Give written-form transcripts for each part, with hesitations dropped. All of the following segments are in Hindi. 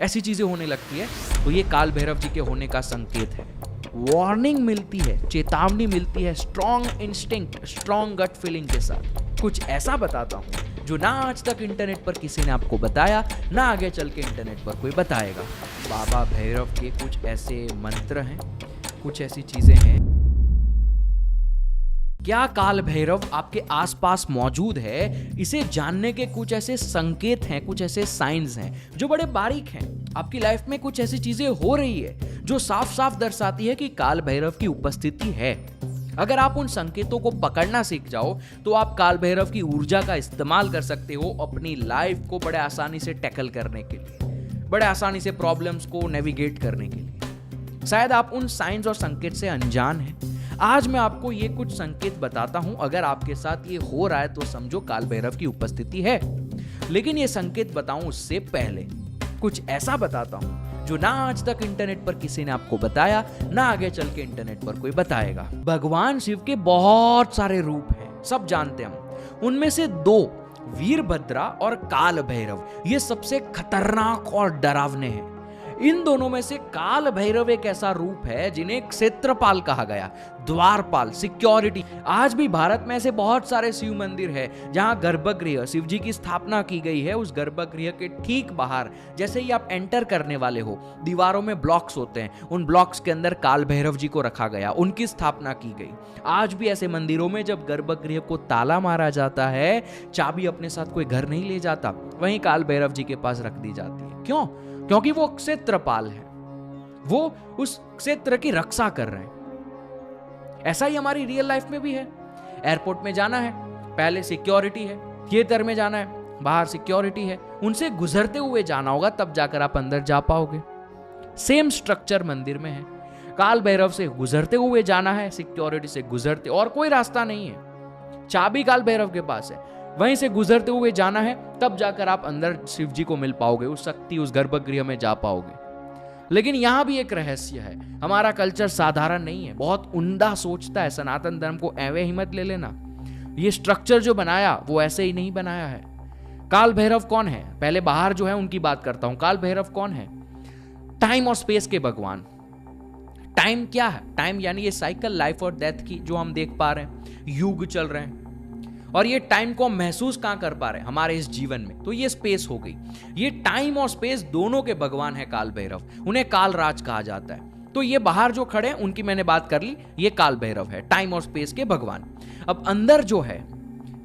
ऐसी चीजें होने लगती है, तो ये काल भैरव जी के होने का संकेत है। वार्निंग मिलती है, चेतावनी मिलती है, strong instinct, strong gut feeling के साथ। कुछ ऐसा बताता हूँ जो ना आज तक इंटरनेट पर किसी ने आपको बताया, ना आगे चल के इंटरनेट पर कोई बताएगा। बाबा भैरव के कुछ ऐसे मंत्र हैं, कुछ ऐसी चीजें हैं। क्या काल भैरव आपके आसपास मौजूद है, इसे जानने के कुछ ऐसे संकेत हैं, कुछ ऐसे साइंस हैं जो बड़े बारीक हैं। आपकी लाइफ में कुछ ऐसी चीजें हो रही है जो साफ साफ दर्शाती है कि काल भैरव की उपस्थिति है। अगर आप उन संकेतों को पकड़ना सीख जाओ तो आप काल भैरव की ऊर्जा का इस्तेमाल कर सकते हो अपनी लाइफ को बड़े आसानी से टैकल करने के लिए, बड़े आसानी से प्रॉब्लम्स को नेविगेट करने के लिए। शायद आप उन साइंस और संकेत से अनजान हैं। आज मैं आपको ये कुछ संकेत बताता हूं, अगर आपके साथ ये हो रहा है तो समझो काल भैरव की उपस्थिति है। लेकिन ये संकेत बताऊं उससे पहले कुछ ऐसा बताता हूं जो ना आज तक इंटरनेट पर किसी ने आपको बताया, ना आगे चल के इंटरनेट पर कोई बताएगा। भगवान शिव के बहुत सारे रूप हैं, सब जानते हैं हम। उनमें से दो, वीरभद्रा और काल भैरव, ये सबसे खतरनाक और डरावने हैं। इन दोनों में से काल भैरव एक ऐसा रूप है जिन्हें क्षेत्रपाल कहा गया, द्वारपाल, सिक्योरिटी। आज भी भारत में ऐसे बहुत सारे शिव मंदिर है जहां गर्भगृह, शिव जी की स्थापना की गई है। उस गर्भगृह के ठीक बाहर जैसे ही आप एंटर करने वाले हो, दीवारों में ब्लॉक्स होते हैं, उन ब्लॉक्स के अंदर काल भैरव जी को रखा गया, उनकी स्थापना की गई। आज भी ऐसे मंदिरों में जब गर्भगृह को ताला मारा जाता है, चाबी अपने साथ कोई घर नहीं ले जाता, वहीं काल भैरव जी के पास रख दी जाती है। क्यों? क्योंकि वो क्षेत्रपाल है, वो उस क्षेत्र की रक्षा कर रहे हैं। ऐसा ही हमारी रियल लाइफ में भी है। एयरपोर्ट में जाना है, पहले सिक्योरिटी है। थिएटर में जाना है, बाहर सिक्योरिटी है। उनसे गुजरते हुए जाना होगा, तब जाकर आप अंदर जा पाओगे। सेम स्ट्रक्चर मंदिर में है। काल भैरव से गुजरते हुए जाना है, सिक्योरिटी से गुजरते, और कोई रास्ता नहीं है। चाबी काल भैरव के पास है, वहीं से गुजरते हुए जाना है, तब जाकर आप अंदर शिव जी को मिल पाओगे, उस शक्ति, उस गर्भगृह में जा पाओगे। लेकिन यहां भी एक रहस्य है। हमारा कल्चर साधारण नहीं है, बहुत उम्दा सोचता है। सनातन धर्म को एवे ही मत ले लेना। ये स्ट्रक्चर जो बनाया वो ऐसे ही नहीं बनाया है। काल भैरव कौन है? पहले बाहर जो है उनकी बात करता हूं। काल भैरव कौन है? टाइम और स्पेस के भगवान। टाइम क्या है? टाइम यानी ये साइकिल, लाइफ और डेथ की, जो हम देख पा रहे हैं, युग चल रहे हैं, और ये टाइम को हम महसूस कहां कर पा रहे हैं? हमारे इस जीवन में। तो ये स्पेस हो गई। ये टाइम और स्पेस दोनों के भगवान है काल भैरव। उन्हें काल राज कहा जाता है। तो ये बाहर जो खड़े हैं उनकी मैंने बात कर ली, ये काल भैरव है, टाइम और स्पेस के भगवान। अब अंदर जो है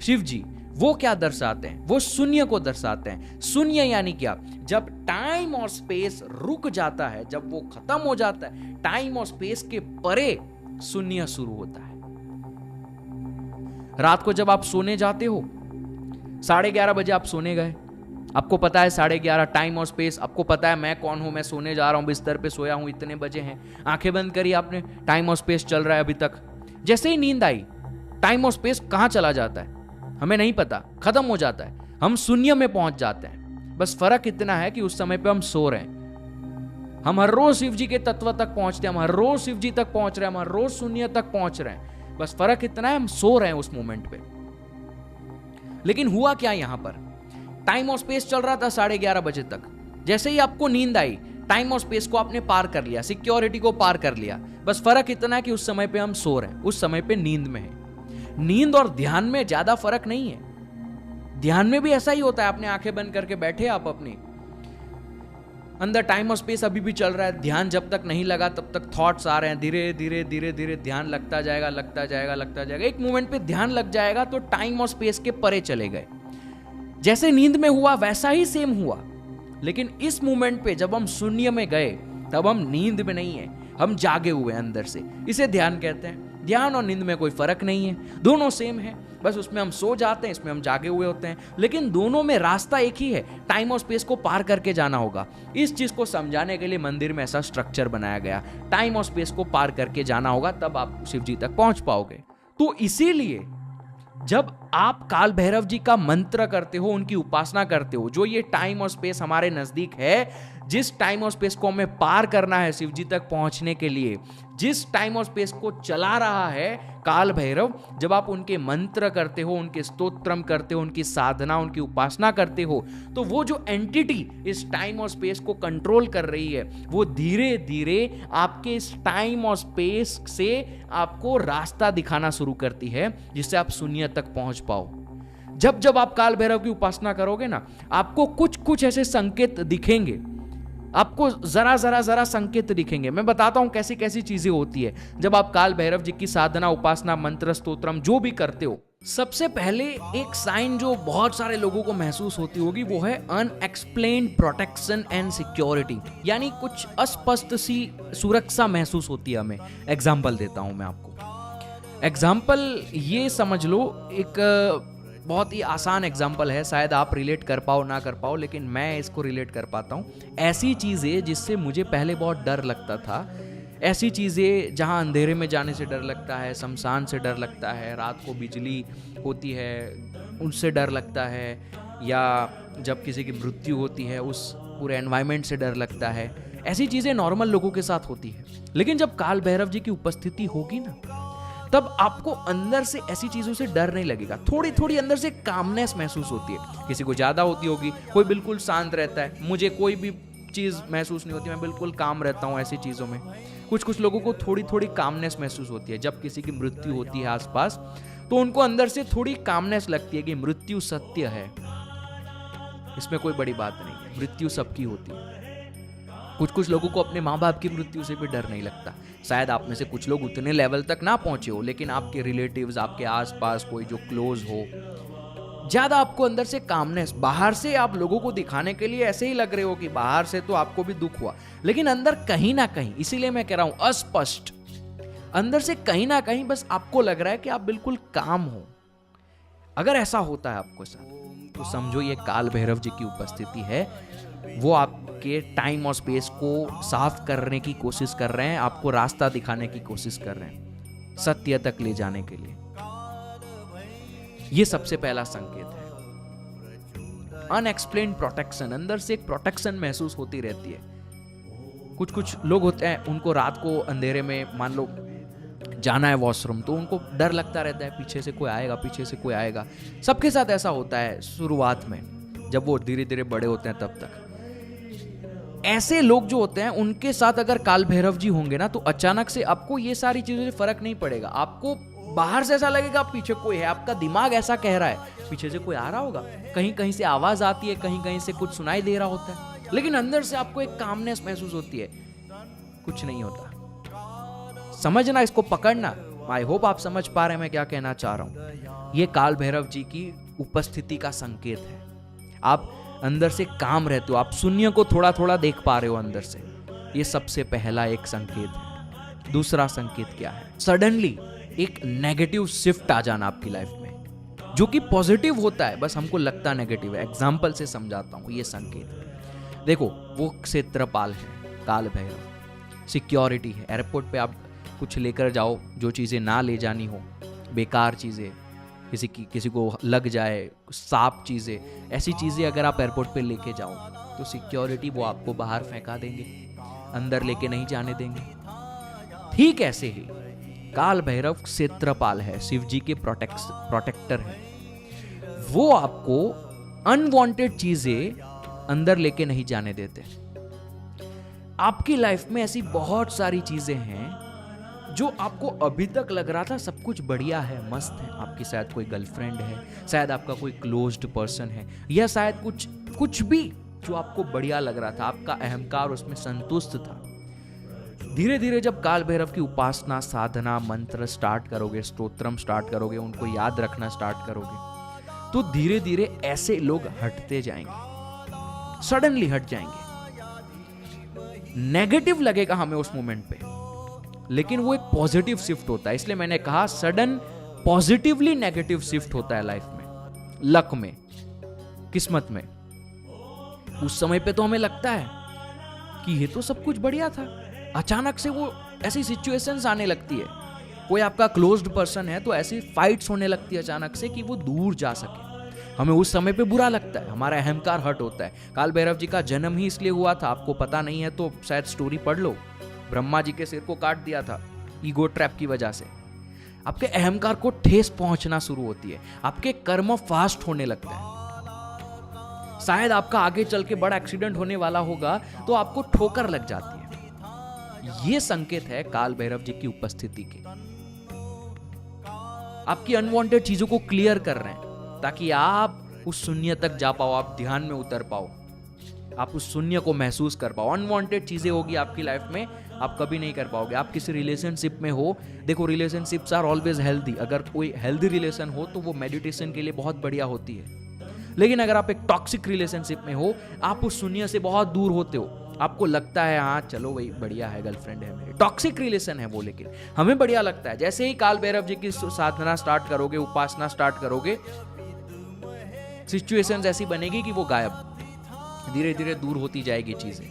शिव जी, वो क्या दर्शाते हैं? वो शून्य को दर्शाते हैं। शून्य यानी क्या? जब टाइम और स्पेस रुक जाता है, जब वो खत्म हो जाता है, टाइम और स्पेस के परे शून्य शुरू होता है। रात को जब आप सोने जाते हो, 11:30 बजे आप सोने गए, आपको पता है 11:30 टाइम और स्पेस, आपको पता है मैं कौन हूं, मैं सोने जा रहा हूं, बिस्तर पे सोया हूं, इतने बजे हैं, आंखें बंद करी आपने, टाइम और स्पेस चल रहा है अभी तक। जैसे ही नींद आई, टाइम और स्पेस कहां चला जाता है हमें नहीं पता, खत्म हो जाता है, हम शून्य में पहुंच जाते हैं। बस फर्क इतना है कि उस समय पे हम सो रहे हैं। हम हर रोज शिव जी के तत्व तक पहुंचते हैं, हम हर रोज शिव जी तक पहुंच रहे हैं, हम हर रोज शून्य तक पहुंच रहे हैं। बस फर्क इतना है, हम सो रहे हैं उस मोमेंट पे। लेकिन हुआ क्या यहां पर? टाइम और स्पेस चल रहा था 11:30 बजे तक। जैसे ही आपको नींद आई, टाइम और स्पेस को आपने पार कर लिया, सिक्योरिटी को पार कर लिया। बस फर्क इतना है कि उस समय पे हम सो रहे हैं, उस समय पे नींद में है। नींद और ध्यान में ज्यादा फर्क नहीं है। ध्यान में भी ऐसा ही होता है, आपने आंखें बंद करके बैठे, आप अपनी अंदर टाइम और स्पेस अभी भी चल रहा है। ध्यान जब तक नहीं लगा तब तक थॉट्स आ रहे हैं, धीरे धीरे धीरे धीरे ध्यान लगता जाएगा, लगता जाएगा, लगता जाएगा। एक मोमेंट पे ध्यान लग जाएगा तो टाइम और स्पेस के परे चले गए। जैसे नींद में हुआ वैसा ही सेम हुआ। लेकिन इस मोमेंट पे जब हम शून्य में गए, तब हम नींद में नहीं है, हम जागे हुए हैं अंदर से। इसे ध्यान कहते हैं। ध्यान और नींद में कोई फर्क नहीं है, दोनों सेम है। बस उसमें हम सो जाते हैं, इसमें हम जागे हुए होते हैं। लेकिन दोनों में रास्ता एक ही है, टाइम और स्पेस को पार करके जाना होगा। इस चीज को समझाने के लिए मंदिर में ऐसा स्ट्रक्चर बनाया गया, टाइम और स्पेस को पार करके जाना होगा, तब आप शिव जी तक पहुंच पाओगे। तो इसीलिए जब आप काल भैरव जी का मंत्र करते हो, उनकी उपासना करते हो, जो ये टाइम और स्पेस हमारे नजदीक है, जिस टाइम और स्पेस को हमें पार करना है शिव जी तक पहुंचने के लिए, जिस टाइम और स्पेस को चला रहा है काल भैरव, जब आप उनके मंत्र करते हो, उनके स्तोत्रम करते हो, उनकी साधना, उनकी उपासना करते हो, तो वो जो एंटिटी इस टाइम और स्पेस को कंट्रोल कर रही है, वो धीरे धीरे आपके इस टाइम और स्पेस से आपको रास्ता दिखाना शुरू करती है, जिससे आप शून्य तक पहुंच पाओ। जब जब आप काल भैरव की उपासना करोगे ना, आपको कुछ कुछ ऐसे संकेत दिखेंगे, आपको जरा संकेत दिखेंगे। मैं बताता हूं कैसी कैसी चीजें होती है जब आप काल भैरव जी की साधना, उपासना, मंत्र, स्तोत्रम जो भी करते हो। सबसे पहले एक साइन जो बहुत सारे लोगों को महसूस होती होगी, वो है अनएक्सप्लेन्ड प्रोटेक्शन एंड सिक्योरिटी, यानी कुछ अस्पष्ट सी सुरक्षा महसूस होती है हमें। एग्जाम्पल देता हूं मैं आपको। एग्जाम्पल ये समझ लो, एक बहुत ही आसान एग्जाम्पल है, शायद आप रिलेट कर पाओ ना कर पाओ, लेकिन मैं इसको रिलेट कर पाता हूँ। ऐसी चीज़ें जिससे मुझे पहले बहुत डर लगता था, ऐसी चीज़ें जहाँ अंधेरे में जाने से डर लगता है, शमशान से डर लगता है, रात को बिजली होती है उनसे डर लगता है, या जब किसी की मृत्यु होती है उस पूरे एनवायरनमेंट से डर लगता है, ऐसी चीज़ें नॉर्मल लोगों के साथ होती है। लेकिन जब काल भैरव जी की उपस्थिति होगी ना, तब आपको अंदर से ऐसी चीजों से डर नहीं लगेगा। थोड़ी थोड़ी अंदर से कामनेस महसूस होती है। किसी को ज्यादा होती होगी, कोई बिल्कुल शांत रहता है, मुझे कोई भी चीज महसूस नहीं होती, मैं बिल्कुल काम रहता हूँ ऐसी चीजों में। कुछ कुछ लोगों को थोड़ी थोड़ी कामनेस महसूस होती है। जब किसी की मृत्यु होती है आसपास, तो उनको अंदर से थोड़ी कामनेस लगती है कि मृत्यु सत्य है, इसमें कोई बड़ी बात नहीं है, मृत्यु सबकी होती है। कुछ कुछ लोगों को अपने माँ बाप की मृत्यु से भी डर नहीं लगता। शायद आप में से कुछ लोग उतने लेवल तक ना पहुंचे हो, लेकिन आपके रिलेटिव्स, आपके आसपास कोई जो क्लोज हो, ज्यादा आपको अंदर से कामनेस, बाहर से आप लोगों को दिखाने के लिए ऐसे ही लग रहे हो कि बाहर से तो आपको भी दुख हुआ, लेकिन अंदर कहीं ना कहीं, इसीलिए मैं कह रहा हूं अस्पष्ट, अंदर से कहीं ना कहीं बस आपको लग रहा है कि आप बिल्कुल काम हो। अगर ऐसा होता है आपको साथ, तो समझो ये काल भैरव जी की उपस्थिति है। वो आपके टाइम और स्पेस को साफ करने की कोशिश कर रहे हैं, आपको रास्ता दिखाने की कोशिश कर रहे हैं, सत्य तक ले जाने के लिए। ये सबसे पहला संकेत है। अनएक्सप्लेन्ड प्रोटेक्शन, अंदर से एक प्रोटेक्शन महसूस होती रहती है। कुछ कुछ लोग होते हैं, उनको रात को अंधेरे में मान लो जाना है वॉशरूम, तो उनको डर लगता रहता है, पीछे से कोई आएगा, पीछे से कोई आएगा। सबके साथ ऐसा होता है शुरुआत में, जब वो धीरे धीरे बड़े होते हैं तब तक। ऐसे लोग जो होते हैं, उनके साथ अगर काल भैरव जी होंगे ना, तो अचानक से आपको ये सारी चीजों से फर्क नहीं पड़ेगा। आपको बाहर से ऐसा लगेगा पीछे कोई है, आपका दिमाग ऐसा कह रहा है पीछे से कोई आ रहा होगा, कहीं कहीं से आवाज आती है, कहीं कहीं से कुछ सुनाई दे रहा होता है, लेकिन अंदर से आपको एक कामनेस महसूस होती है, कुछ नहीं होता। समझना, इसको पकड़ना। आई होप आप समझ पा रहे हैं मैं क्या कहना चाह रहा हूं। ये काल भैरव जी की उपस्थिति का संकेत है। आप अंदर से काम रहते हो, आप शून्य को थोड़ा थोड़ा देख पा रहे हो अंदर से। ये सबसे पहला एक संकेत है। दूसरा संकेत क्या है? सडनली एक नेगेटिव शिफ्ट आ जाना आपकी लाइफ में, जो कि पॉजिटिव होता है, बस हमको लगता नेगेटिव है। एग्जाम्पल से समझाता हूं ये संकेत। देखो, वो क्षेत्रपाल है काल भैरव, सिक्योरिटी है। एयरपोर्ट पे आप कुछ लेकर जाओ, जो चीजें ना ले जानी हो, बेकार चीजें, किसी को लग जाए, सांप चीजें, ऐसी चीजें अगर आप एयरपोर्ट पे लेके जाओ, तो सिक्योरिटी वो आपको बाहर फेंका देंगे, अंदर लेके नहीं जाने देंगे। ठीक ऐसे ही काल भैरव क्षेत्रपाल है, शिव जी के प्रोटेक्टर है। वो आपको अनवांटेड चीजें अंदर लेके नहीं जाने देते। आपकी लाइफ में ऐसी बहुत सारी चीजें हैं जो आपको अभी तक लग रहा था सब कुछ बढ़िया है, मस्त है। आपकी शायद कोई गर्लफ्रेंड है, शायद आपका कोई क्लोज्ड पर्सन है, या शायद कुछ भी जो आपको बढ़िया लग रहा था, आपका अहंकार उसमें संतुष्ट था। धीरे धीरे जब काल भैरव की उपासना, साधना, मंत्र स्टार्ट करोगे, स्तोत्रम स्टार्ट करोगे, उनको याद रखना स्टार्ट करोगे, तो धीरे धीरे ऐसे लोग हटते जाएंगे, सडनली हट जाएंगे। नेगेटिव लगेगा हमें उस मोमेंट पे, लेकिन वो एक पॉजिटिव शिफ्ट होता है। इसलिए मैंने कहा सडन पॉजिटिवली नेगेटिव शिफ्ट होता है लाइफ में, लक में, किस्मत में। उस समय पे तो हमें लगता है कि ये तो सब कुछ बढ़िया था, अचानक से वो ऐसी सिचुएशंस आने लगती है कोई आपका क्लोज्ड पर्सन है तो ऐसी फाइट्स होने लगती है अचानक से कि वो दूर जा सके। हमें उस समय पे बुरा लगता है, हमारा अहंकार हर्ट होता है। काल भैरव जी का जन्म ही इसलिए हुआ था, आपको पता नहीं है तो शायद स्टोरी पढ़ लो। ब्रह्मा जी के सिर को काट दिया था ईगो ट्रैप की वजह से। आपके अहंकार को ठेस पहुंचना शुरू होती है, आपके कर्म फास्ट होने लगते हैं। शायद आपका आगे चल के बड़ा एक्सीडेंट होने वाला होगा तो आपको ठोकर लग जाती है। यह संकेत है काल भैरव जी की उपस्थिति के। आपकी अनवांटेड चीजों को क्लियर कर रहे हैं ताकि आप उस शून्य तक जा पाओ, आप ध्यान में उतर पाओ, आप उस शून्य को महसूस कर पाओ। अनवांटेड चीजें होगी आपकी लाइफ में, आप कभी नहीं कर पाओगे। आप किसी रिलेशनशिप में हो, देखो रिलेशनशिप्स आर ऑलवेज हेल्दी। अगर कोई हेल्दी रिलेशन हो तो वो मेडिटेशन के लिए बहुत बढ़िया होती है। लेकिन अगर आप एक टॉक्सिक रिलेशनशिप में हो, आप उस शून्य से बहुत दूर होते हो। आपको लगता है हाँ चलो भाई बढ़िया है, गर्लफ्रेंड है मेरी, टॉक्सिक रिलेशन है वो, लेकिन हमें बढ़िया लगता है। जैसे ही काल भैरव जी की साधना स्टार्ट करोगे, उपासना स्टार्ट करोगे, सिचुएशंस ऐसी बनेगी कि वो गायब, धीरे धीरे दूर होती जाएगी चीजें।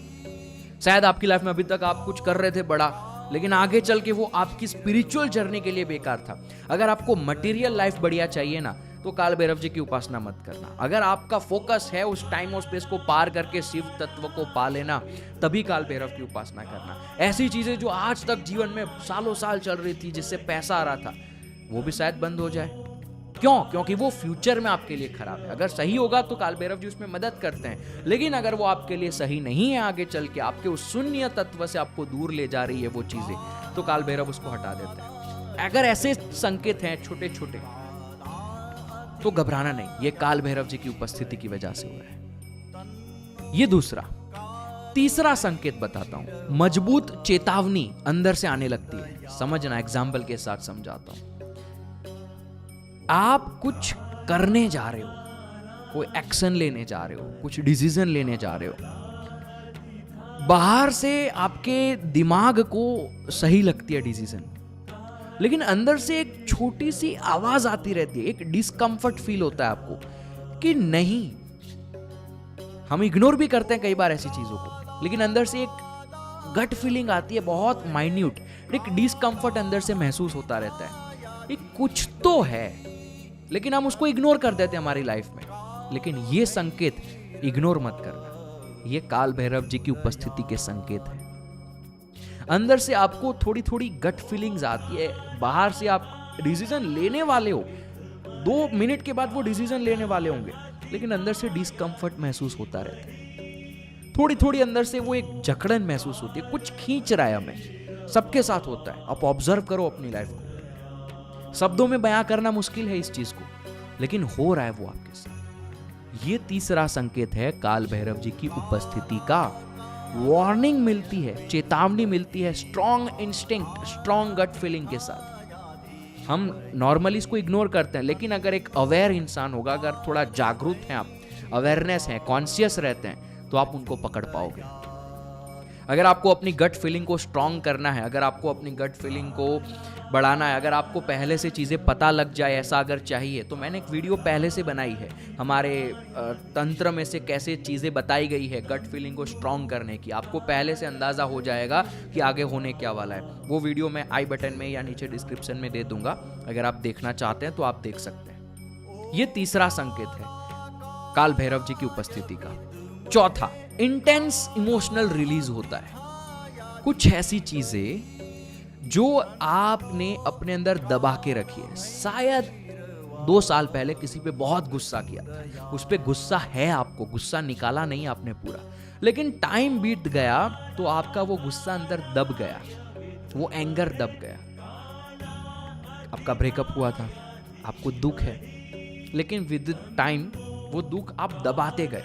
शायद आपकी लाइफ में अभी तक आप कुछ कर रहे थे बड़ा, लेकिन आगे चल के वो आपकी स्पिरिचुअल जर्नी के लिए बेकार था। अगर आपको मटेरियल लाइफ बढ़िया चाहिए ना, तो काल भैरव जी की उपासना मत करना। अगर आपका फोकस है उस टाइम और स्पेस को पार करके शिव तत्व को पा लेना, तभी काल भैरव की उपासना करना। ऐसी चीजें जो आज तक जीवन में सालों साल चल रही थी, जिससे पैसा आ रहा था, वो भी शायद बंद हो जाए। क्यों? क्योंकि वो फ्यूचर में आपके लिए खराब है। अगर सही होगा तो काल भैरव जी उसमें मदद करते हैं, लेकिन अगर वो आपके लिए सही नहीं है, आगे चल के आपके उस शून्य तत्व से आपको दूर ले जा रही है वो चीजें, तो काल भैरव उसको हटा देते हैं। अगर ऐसे संकेत हैं छोटे छोटे, तो घबराना नहीं, ये काल भैरव जी की उपस्थिति की वजह से हुआ है। ये दूसरा। तीसरा संकेत बताता हूं, मजबूत चेतावनी अंदर से आने लगती है। समझना, एग्जाम्पल के साथ समझाता हूं। आप कुछ करने जा रहे हो, कोई एक्शन लेने जा रहे हो, कुछ डिसीजन लेने जा रहे हो, बाहर से आपके दिमाग को सही लगती है डिसीजन, लेकिन अंदर से एक छोटी सी आवाज आती रहती है, एक डिस्कंफर्ट फील होता है आपको कि नहीं। हम इग्नोर भी करते हैं कई बार ऐसी चीजों को, लेकिन अंदर से एक गट फीलिंग आती है, बहुत माइन्यूट, एक डिस्कंफर्ट अंदर से महसूस होता रहता है। एक कुछ तो है, लेकिन हम उसको इग्नोर कर देते हैं हमारी लाइफ में। लेकिन ये संकेत इग्नोर मत करना, ये काल भैरव जी की उपस्थिति के संकेत है। अंदर से आपको थोड़ी थोड़ी गट फीलिंग्स आती है, बाहर से आप डिसीजन लेने वाले हो, 2 मिनट के बाद वो डिसीजन लेने वाले होंगे, लेकिन अंदर से डिस्कंफर्ट महसूस होता रहता है। थोड़ी थोड़ी अंदर से वो एक जकड़न महसूस होती है, कुछ खींच रहा है हमें। सबके साथ होता है, आप ऑब्जर्व करो अपनी लाइफ को। शब्दों में बयां करना मुश्किल है इस चीज को, लेकिन हो रहा है वो आपके साथ। ये तीसरा संकेत है काल भैरव जी की उपस्थिति का। वार्निंग मिलती है, चेतावनी मिलती है, strong instinct, strong gut feeling के साथ। हम नॉर्मली इसको इग्नोर करते हैं, लेकिन अगर एक अवेयर इंसान होगा, अगर थोड़ा जागरूक हैं आप, अवेयरनेस है, कॉन्शियस रहते हैं, तो आप उनको पकड़ पाओगे। अगर आपको अपनी गट फीलिंग को स्ट्रॉन्ग करना है, अगर आपको अपनी गट फीलिंग को बढ़ाना है, अगर आपको पहले से चीज़ें पता लग जाए, ऐसा अगर चाहिए, तो मैंने एक वीडियो पहले से बनाई है हमारे तंत्र में से कैसे चीज़ें बताई गई है गट फीलिंग को स्ट्रॉन्ग करने की। आपको पहले से अंदाज़ा हो जाएगा कि आगे होने क्या वाला है। वो वीडियो मैं आई बटन में या नीचे डिस्क्रिप्शन में दे दूंगा, अगर आप देखना चाहते हैं तो आप देख सकते हैं। ये तीसरा संकेत है काल भैरव जी की उपस्थिति का। चौथा, इंटेंस इमोशनल रिलीज होता है। कुछ ऐसी चीजें जो आपने अपने अंदर दबा के रखी है, शायद 2 साल पहले किसी पे बहुत गुस्सा किया था, उस पे गुस्सा है, आपको गुस्सा निकाला नहीं आपने पूरा, लेकिन टाइम बीत गया तो आपका वो गुस्सा अंदर दब गया, वो एंगर दब गया। आपका ब्रेकअप हुआ था, आपको दुख है, लेकिन विद टाइम वो दुख आप दबाते गए,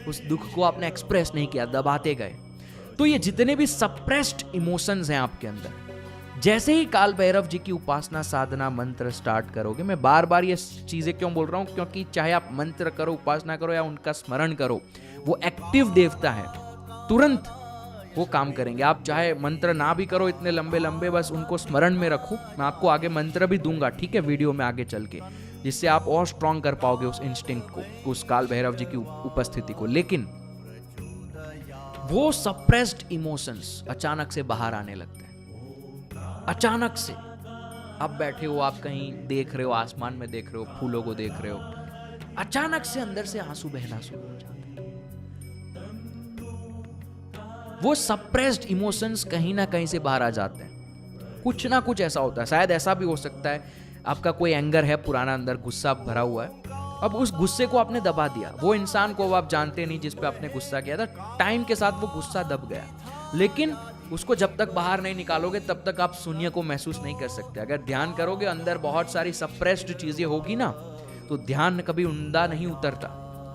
उस दुख को आपने एक्सप्रेस नहीं किया, दबाते गए। तो ये जितने भी सप्रेस्ड इमोशंस हैं आपके अंदर, जैसे ही काल भैरव जी की उपासना, साधना, मंत्र स्टार्ट करोगे, मैं बार बार ये चीजें क्यों बोल रहा हूं, क्योंकि चाहे आप मंत्र करो, उपासना करो या उनका स्मरण करो, वो एक्टिव देवता है, तुरंत वो काम करेंगे। आप चाहे मंत्र ना भी करो इतने लंबे लंबे, बस उनको स्मरण में रखो। मैं आपको आगे मंत्र भी दूंगा, ठीक है, वीडियो में आगे चल के, जिससे आप और स्ट्रॉन्ग कर पाओगे उस इंस्टिंक्ट को, उस काल भैरव जी की उपस्थिति को। लेकिन वो सप्रेस्ड इमोशंस अचानक से बाहर आने लगते हैं, अचानक से आप बैठे हो, आप कहीं देख रहे हो, आसमान में देख रहे हो, फूलों को देख रहे हो, अचानक से अंदर से आंसू बहना शुरू हो जाते हैं। वो सप्रेस्ड इमोशंस कहीं ना कहीं से बाहर आ जाते हैं। कुछ ना कुछ ऐसा होता है। शायद ऐसा भी हो सकता है आपका कोई एंगर है पुराना, अंदर गुस्सा भरा हुआ है, अब उस गुस्से को आपने दबा दिया। वो इंसान को आप जानते नहीं जिस पे आपने गुस्सा किया था, टाइम के साथ वो गुस्सा दब गया, लेकिन उसको जब तक बाहर नहीं निकालोगे तब तक आप शून्य को महसूस नहीं कर सकते। अगर ध्यान करोगे, अंदर बहुत सारी सप्रेस्ड चीजें होगी ना, तो ध्यान कभी उमदा नहीं उतरता।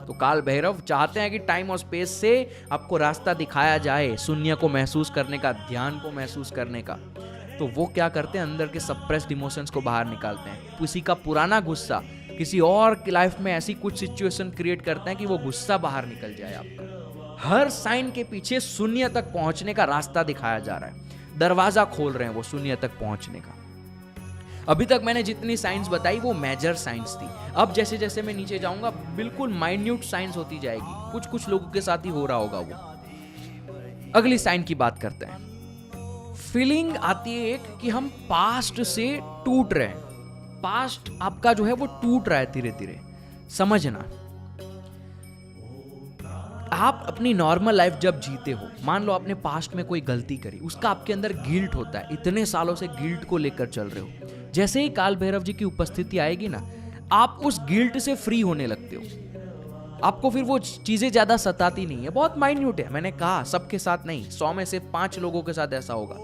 तो काल भैरव चाहते हैं कि टाइम और स्पेस से आपको रास्ता दिखाया जाए शून्य को महसूस करने का, ध्यान को महसूस करने का। तो वो क्या करते हैं, अंदर के सप्रेस्ड इमोशंस को बाहर निकालते हैं। किसी का पुराना गुस्सा किसी और की लाइफ में ऐसी कुछ सिचुएशन क्रिएट करते हैं कि वो गुस्सा बाहर निकल जाए आपका। हर साइन के पीछे शून्य तक पहुंचने का रास्ता दिखाया जा रहा है, दरवाजा खोल रहे हैं वो शून्य तक पहुंचने का। अभी तक मैंने जितनी साइंस बताई वो मेजर साइंस थी। अब जैसे जैसे मैं नीचे जाऊंगा बिल्कुल माइन्यूट साइंस होती जाएगी। कुछ कुछ लोगों के साथ ही हो रहा होगा वो। अगली साइन की बात करते हैं। फीलिंग आती है एक कि हम पास्ट से टूट रहे हैं। पास्ट आपका जो है वो टूट रहा है धीरे धीरे। समझना, आप अपनी नॉर्मल लाइफ जब जीते हो, मान लो आपने पास्ट में कोई गलती करी, उसका आपके अंदर गिल्ट होता है, इतने सालों से गिल्ट को लेकर चल रहे हो। जैसे ही काल भैरव जी की उपस्थिति आएगी ना, आप उस गिल्ट से फ्री होने लगते हो। आपको फिर वो चीजें ज्यादा सताती नहीं है, बहुत माइन्यूट है। मैंने कहा सबके साथ नहीं, 100 में से 5 लोगों के साथ ऐसा होगा।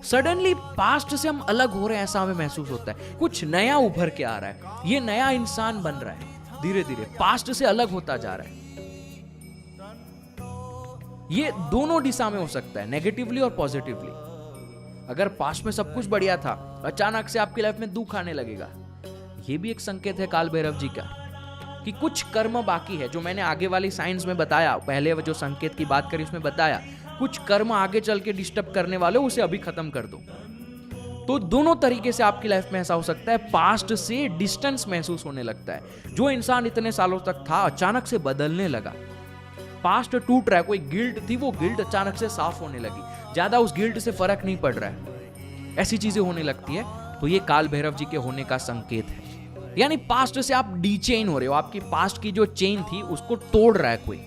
सडनली पास्ट से हम अलग हो रहे हैं, ऐसा हमें महसूस होता है। कुछ नया उभर के आ रहा है, ये नया इंसान बन रहा है, धीरे धीरे पास्ट से अलग होता जा रहा है। ये दोनों दिशा में हो सकता है, नेगेटिवली और पॉजिटिवली। अगर पास्ट में सब कुछ बढ़िया था, अचानक से आपकी लाइफ में दुख आने लगेगा, ये भी एक संकेत है काल भैरव जी का कि कुछ कर्म बाकी है। जो मैंने आगे वाली साइंस में बताया, पहले जो संकेत की बात करी उसमें बताया, कुछ कर्म आगे चल के डिस्टर्ब करने वाले, उसे अभी खत्म कर दो। तो दोनों तरीके से आपकी लाइफ में ऐसा हो सकता है, पास्ट से डिस्टेंस महसूस होने लगता है। जो इंसान इतने सालों तक था अचानक से बदलने लगा, पास्ट टूट रहा है, कोई गिल्ट थी वो गिल्ट अचानक से साफ होने लगी, ज्यादा उस गिल्ट से फर्क नहीं पड़ रहा है, ऐसी चीजें होने लगती है। तो ये काल भैरव जी के होने का संकेत है। यानी पास्ट से आप डीचेन हो रहे हो, आपकी पास्ट की जो चेन थी उसको तोड़ रहा है कोई।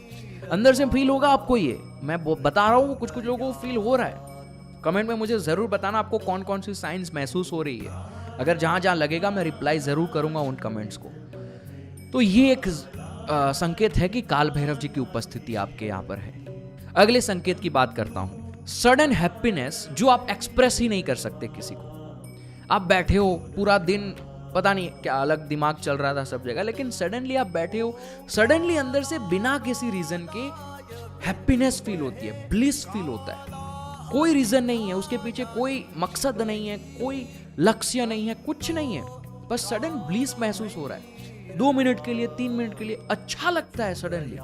अंदर से फील होगा आपको, ये मैं बता रहा हूँ, कुछ कुछ लोगों को फील हो रहा है। कमेंट में मुझे जरूर बताना आपको कौन कौन सी साइंस महसूस हो रही है। अगर जहां जहां लगेगा मैं रिप्लाई जरूर करूंगा उन कमेंट्स को। तो ये एक संकेत है कि काल भैरव जी की उपस्थिति आपके यहाँ पर है। अगले संकेत की बात करता हूं। सडन हैप्पीनेस जो आप एक्सप्रेस ही नहीं कर सकते किसी को। आप बैठे हो पूरा दिन, पता नहीं क्या अलग दिमाग चल रहा था सब जगह, लेकिन सडनली आप बैठे हो, सडनली अंदर से बिना किसी रीजन के हैप्पीनेस फील होती है, ब्लिस फील होता है। कोई रीजन नहीं है, उसके पीछे कोई मकसद नहीं है, कोई लक्ष्य नहीं है, कुछ नहीं है, बस सडन ब्लिस महसूस हो रहा है। 2 मिनट के लिए, 3 मिनट के लिए अच्छा लगता है, सडनली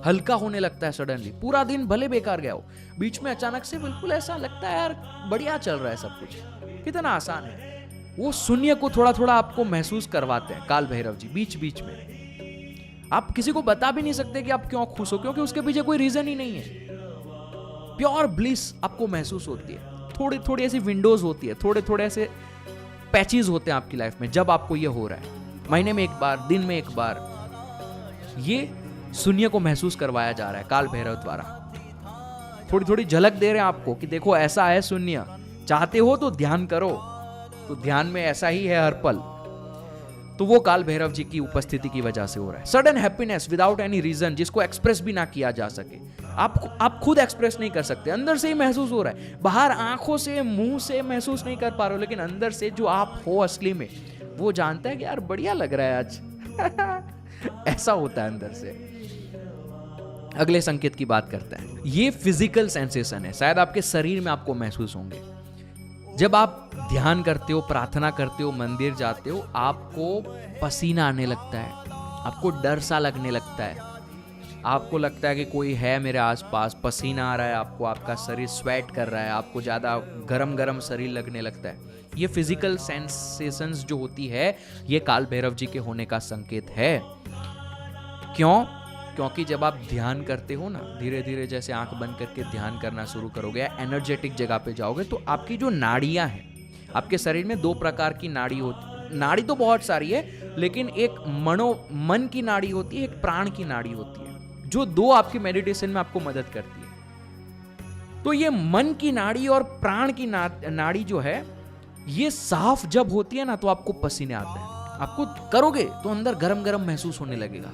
हल्का होने लगता है। सडनली पूरा दिन भले बेकार गया हो, बीच में अचानक से बिल्कुल ऐसा लगता है यार बढ़िया चल रहा है सब कुछ, कितना आसान है। वो शून्य को थोड़ा थोड़ा आपको महसूस करवाते हैं काल भैरव जी बीच बीच में। आप किसी को बता भी नहीं सकते कि आप क्यों खुश हो, क्योंकि उसके पीछे कोई रीजन ही नहीं है। प्योर ब्लिस आपको महसूस होती है। थोड़ी थोड़ी ऐसी विंडोज होती है, थोड़े थोड़े ऐसे पैचेस होते हैं आपकी लाइफ में जब आपको ये हो रहा है। महीने में एक बार, दिन में एक बार, ये शून्य को महसूस करवाया जा रहा है काल भैरव द्वारा। थोड़ी थोड़ी झलक दे रहे हैं आपको कि देखो ऐसा है शून्य, चाहते हो तो ध्यान करो, तो ध्यान में ऐसा ही है हर पल। तो वो काल भैरव जी की उपस्थिति की वजह से हो रहा है। Sudden happiness without any reason, जिसको एक्सप्रेस भी ना किया जा सके। आप खुद एक्सप्रेस नहीं कर सकते, अंदर से ही महसूस हो रहा है। बाहर आंखों से, मुंह से महसूस नहीं कर पा रहे हो, लेकिन अंदर से जो आप हो असली में, वो जानता है कि यार बढ़िया लग रहा है आज। ऐसा होता है अंदर से। अगले संकेत की बात करते हैं। ये फिजिकल सेंसेशन है, शायद आपके शरीर में आपको महसूस होंगे। जब आप ध्यान करते हो, प्रार्थना करते हो, मंदिर जाते हो, आपको पसीना आने लगता है, आपको डर सा लगने लगता है, आपको लगता है कि कोई है मेरे आसपास, पसीना आ रहा है आपको, आपका शरीर स्वेट कर रहा है, आपको ज़्यादा गरम गरम शरीर लगने लगता है। ये फिजिकल सेंसेशंस जो होती है, ये काल भैरव जी के होने का संकेत है। क्यों? क्योंकि जब आप ध्यान करते हो ना, धीरे धीरे जैसे आंख बंद करके ध्यान करना शुरू करोगे, एनर्जेटिक जगह पे जाओगे, तो आपकी जो नाड़ियां हैं, आपके शरीर में 2 प्रकार की नाड़ी होती, नाड़ी तो बहुत सारी है, लेकिन एक मन की नाड़ी होती है, एक प्राण की नाड़ी होती है, जो 2 आपकी मेडिटेशन में आपको मदद करती है। तो ये मन की नाड़ी और प्राण की नाड़ी जो है, ये साफ जब होती है ना, तो आपको पसीने आते हैं। आपको करोगे तो अंदर गरम गरम महसूस होने लगेगा।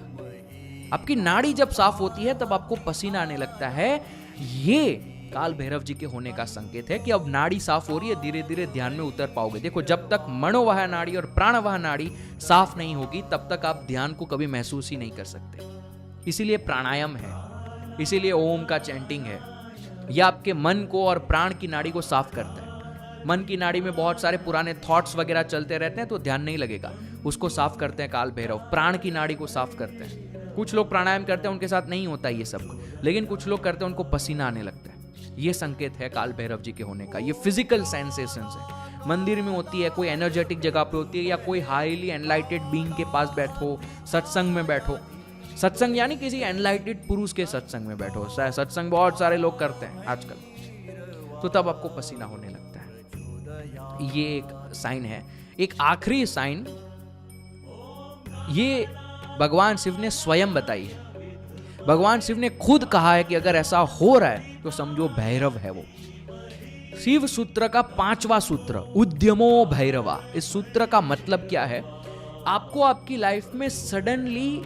आपकी नाड़ी जब साफ होती है तब आपको पसीना आने लगता है। ये काल भैरव जी के होने का संकेत है कि अब नाड़ी साफ हो रही है, धीरे धीरे ध्यान में उतर पाओगे। देखो, जब तक मनोवाह नाड़ी और प्राणवाह नाड़ी साफ नहीं होगी तब तक आप ध्यान को कभी महसूस ही नहीं कर सकते। इसीलिए प्राणायाम है, इसीलिए ओम का चैंटिंग है। यह आपके मन को और प्राण की नाड़ी को साफ करता है। मन की नाड़ी में बहुत सारे पुराने थॉट्स वगैरह चलते रहते हैं तो ध्यान नहीं लगेगा, उसको साफ करते हैं काल भैरव। प्राण की नाड़ी को साफ करते हैं। कुछ लोग प्राणायाम करते हैं, उनके साथ नहीं होता ये सब, लेकिन कुछ लोग करते हैं, उनको पसीना आने लगता है। ये संकेत है काल भैरव जी के होने का। ये फिजिकल सेंसेशंस है, मंदिर में होती है, कोई एनर्जेटिक जगह पे होती है, या कोई हाईली एनलाइटेड बीइंग के पास बैठो, सत्संग में बैठो। सत्संग यानी किसी एनलाइटेड पुरुष के सत्संग में बैठो। सत्संग बहुत सारे लोग करते हैं आजकल, तो तब आपको पसीना होने लगता है। ये एक साइन है। एक आखिरी साइन ये भगवान शिव ने स्वयं बताई है। भगवान शिव ने खुद कहा है कि अगर ऐसा हो रहा है तो समझो भैरव है वो। शिव सूत्र का 5वां सूत्र, उद्यमो भैरवा। इस सूत्र का मतलब क्या है? आपको आपकी लाइफ में सडनली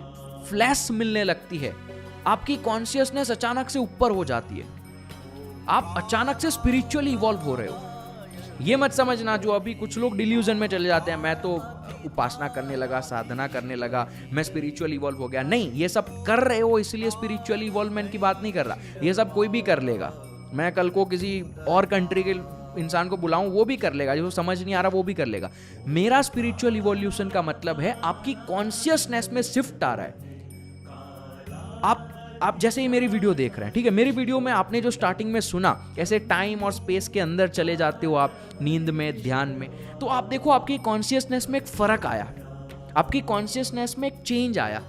फ्लैश मिलने लगती है, आपकी कॉन्शियसनेस अचानक से ऊपर हो जाती है, आप अचानक से स्पिरिचुअली इवॉल्व हो रहे हो। ये मत समझना जो अभी कुछ लोग डिल्यूजन में चले जाते हैं, मैं तो उपासना करने लगा, साधना करने लगा, मैं स्पिरिचुअल इवॉल्व हो गया। नहीं, ये सब कर रहे हो इसलिए स्पिरिचुअल इवॉल्वमेंट की बात नहीं कर रहा। ये सब कोई भी कर लेगा। मैं कल को किसी और कंट्री के इंसान को बुलाऊं, वो भी कर लेगा, जो समझ नहीं आ रहा वो भी कर लेगा। मेरा स्पिरिचुअल इवोल्यूशन का मतलब है आपकी कॉन्शियसनेस में शिफ्ट आ रहा है। आप जैसे ही मेरी वीडियो देख रहे हैं, ठीक है, मेरी वीडियो में आपने जो स्टार्टिंग में सुना, कैसे टाइम और स्पेस के अंदर चले जाते हो आप, नींद में, ध्यान में, तो आप देखो आपकी कॉन्शियसनेस में एक फर्क आया, आपकी कॉन्शियसनेस में एक चेंज आया।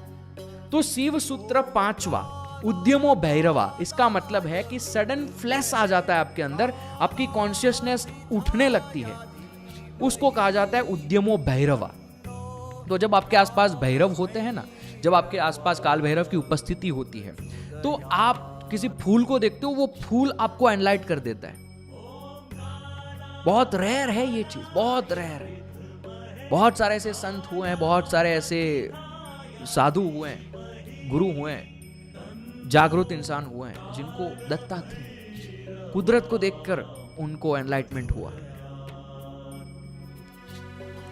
तो शिव सूत्र 5वां, उद्यमो भैरवा, इसका मतलब है कि सडन फ्लैश आ जाता है आपके अंदर, आपकी कॉन्शियसनेस उठने लगती है, उसको कहा जाता है उद्यमो भैरवा। तो जब आपके आसपास भैरव होते हैं ना, जब आपके आसपास काल भैरव की उपस्थिति होती है, तो आप किसी फूल को देखते हो, वो फूल आपको एनलाइट कर देता है। बहुत रेयर है ये चीज, बहुत रेयर है। बहुत सारे ऐसे संत हुए हैं, बहुत सारे ऐसे साधु हुए हैं, गुरु हुए हैं, जागरूक इंसान हुए हैं, जिनको दत्तात्रेय, कुदरत को देखकर उनको एनलाइटमेंट हुआ।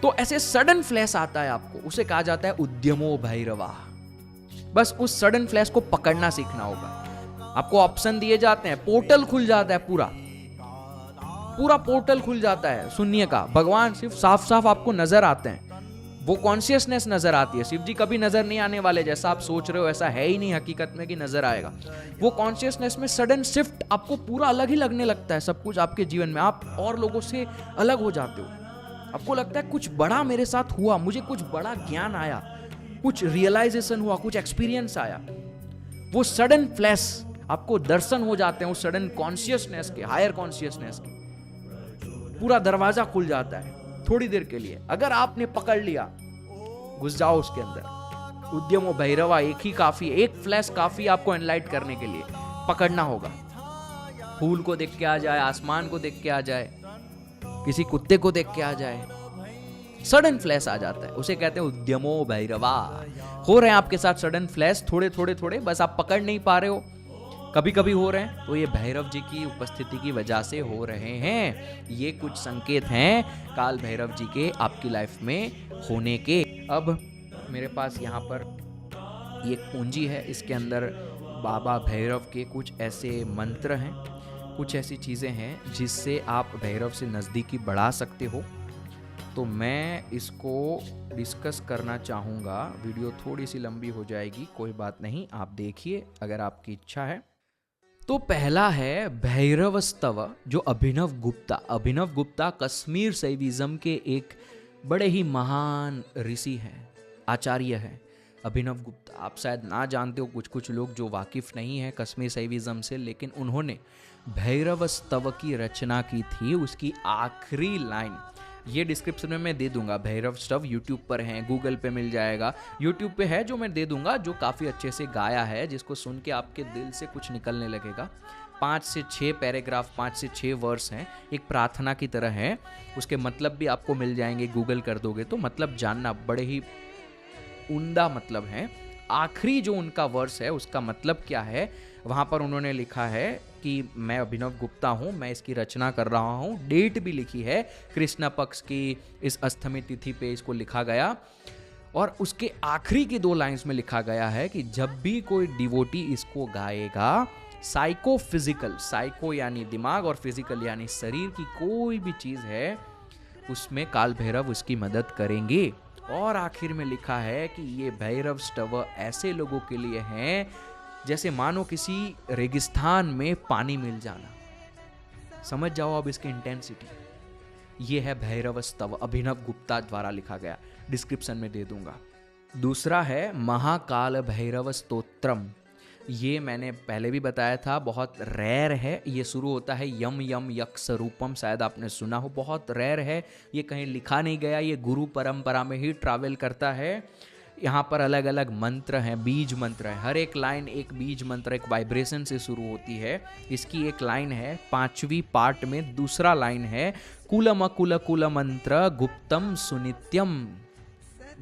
तो ऐसे सडन फ्लैश आता है आपको, उसे कहा जाता है उद्यमो भैरवा। बस उस सडन फ्लैश को पकड़ना सीखना होगा। आपको ऑप्शन दिए जाते हैं, पोर्टल खुल जाता है, पूरा पोर्टल खुल जाता है शून्य का। भगवान शिव साफ साफ आपको नजर आते हैं, वो कॉन्शियसनेस नजर आती है। शिव जी कभी नजर नहीं आने वाले, जैसा आप सोच रहे हो ऐसा है ही नहीं हकीकत में कि नजर आएगा। वो कॉन्शियसनेस में सडन शिफ्ट, आपको पूरा अलग ही लगने लगता है सब कुछ आपके जीवन में। आप और लोगों से अलग हो जाते हो, आपको लगता है कुछ बड़ा मेरे साथ हुआ, मुझे कुछ बड़ा ज्ञान आया, कुछ रियलाइजेशन हुआ, कुछ एक्सपीरियंस आया। वो सडन फ्लैश आपको दर्शन हो जाते हैं, उस सडन कॉन्शियसनेस के, हायर कॉन्शियसनेस के। पूरा दरवाजा खुल जाता है थोड़ी देर के लिए। अगर आपने पकड़ लिया, घुस जाओ उसके अंदर। उद्यमो भैरवा एक ही काफी, एक फ्लैश काफी आपको एनलाइट करने के लिए। पकड़ना होगा, फूल को देख के आ जाए, आसमान को देख के आ जाए, किसी कुत्ते को देख के आ जाए, सडन फ्लैश आ जाता है, उसे कहते हैं उद्यमो भैरवा। हो रहे हैं आपके साथ सडन फ्लैश, थोड़े थोड़े थोड़े, बस आप पकड़ नहीं पा रहे हो, कभी कभी हो रहे हैं, तो ये भैरव जी की उपस्थिति की वजह से हो रहे हैं। ये कुछ संकेत हैं काल भैरव जी के आपकी लाइफ में होने के। अब मेरे पास यहाँ पर ये पूंजी है, इसके अंदर बाबा भैरव के कुछ ऐसे मंत्र हैं, कुछ ऐसी चीज़ें हैं जिससे आप भैरव से नज़दीकी बढ़ा सकते हो। तो मैं इसको डिस्कस करना चाहूँगा। वीडियो थोड़ी सी लंबी हो जाएगी, कोई बात नहीं, आप देखिए अगर आपकी इच्छा है। तो पहला है भैरव स्तव, जो अभिनव गुप्ता कश्मीर शैविज्म के एक बड़े ही महान ऋषि हैं, आचार्य हैं अभिनव गुप्ता। आप शायद ना जानते हो, कुछ लोग जो वाकिफ नहीं है कश्मीर शैविज्म से, लेकिन उन्होंने भैरव स्तव की रचना की थी। उसकी आखिरी लाइन ये डिस्क्रिप्शन में मैं दे दूंगा। भैरव स्टव यूट्यूब पर है, गूगल पे मिल जाएगा, यूट्यूब पे है जो मैं दे दूंगा, जो काफ़ी अच्छे से गाया है, जिसको सुन के आपके दिल से कुछ निकलने लगेगा। 5 से 6 पैराग्राफ, 5 से 6 वर्स हैं, एक प्रार्थना की तरह है। उसके मतलब भी आपको मिल जाएंगे, गूगल कर दोगे तो मतलब जानना, बड़े ही उम्दा मतलब है। आखिरी जो उनका वर्स है उसका मतलब क्या है, वहाँ पर उन्होंने लिखा है कि मैं अभिनव गुप्ता हूँ, मैं इसकी रचना कर रहा हूँ। डेट भी लिखी है, कृष्ण पक्ष की इस अष्टमी तिथि पे इसको लिखा गया। और उसके आखिरी की 2 लाइन्स में लिखा गया है कि जब भी कोई डिवोटी इसको गाएगा, साइको फिजिकल, साइको यानी दिमाग और फिजिकल यानी शरीर की कोई भी चीज़ है, उसमें काल भैरव उसकी मदद करेंगे। और आखिर में लिखा है कि ये भैरव स्टव ऐसे लोगों के लिए हैं जैसे मानो किसी रेगिस्तान में पानी मिल जाना। समझ जाओ अब इसकी इंटेंसिटी। ये है भैरव स्तव, अभिनव गुप्ता द्वारा लिखा गया, डिस्क्रिप्शन में दे दूंगा। दूसरा है महाकाल भैरव स्तोत्रम। ये मैंने पहले भी बताया था, बहुत रेयर है। ये शुरू होता है यम यम यक्ष रूपम, शायद आपने सुना हो, बहुत रेयर है। ये कहीं लिखा नहीं गया, ये गुरु परंपरा में ही ट्रैवल करता है। यहाँ पर अलग अलग मंत्र हैं, बीज मंत्र है, हर एक लाइन एक बीज मंत्र, एक वाइब्रेशन से शुरू होती है। इसकी एक लाइन है 5वीं पार्ट में, दूसरा लाइन है कुलम कुल कुल मंत्र गुप्तम सुनित्यम,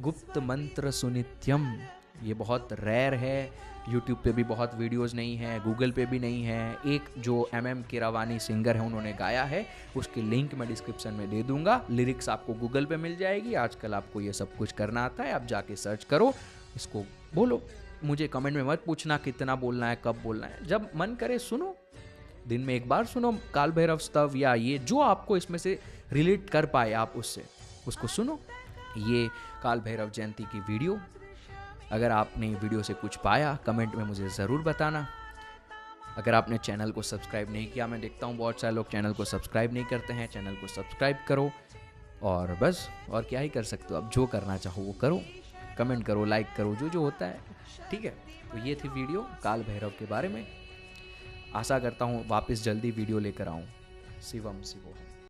गुप्त मंत्र सुनित्यम। ये बहुत रेयर है, यूट्यूब पे भी बहुत वीडियोस नहीं है, गूगल पे भी नहीं है। एक जो MM कीरावानी सिंगर है उन्होंने गाया है, उसकी लिंक मैं डिस्क्रिप्शन में दे दूंगा। लिरिक्स आपको गूगल पे मिल जाएगी, आजकल आपको ये सब कुछ करना आता है, आप जाके सर्च करो, इसको बोलो। मुझे कमेंट में मत पूछना कितना बोलना है, कब बोलना है, जब मन करे सुनो, दिन में एक बार सुनो काल भैरव स्तव, या ये जो आपको इसमें से रिलेट कर पाए आप उससे, उसको सुनो। ये काल भैरव जयंती की वीडियो, अगर आपने वीडियो से कुछ पाया कमेंट में मुझे ज़रूर बताना। अगर आपने चैनल को सब्सक्राइब नहीं किया, मैं देखता हूँ बहुत सारे लोग चैनल को सब्सक्राइब नहीं करते हैं, चैनल को सब्सक्राइब करो। और बस, और क्या ही कर सकते हो, अब जो करना चाहो वो करो, कमेंट करो, लाइक करो, जो जो होता है, ठीक है। तो ये थी वीडियो काल भैरव के बारे में। आशा करता हूँ वापस जल्दी वीडियो लेकर आऊँ। शिवम शिवोहम।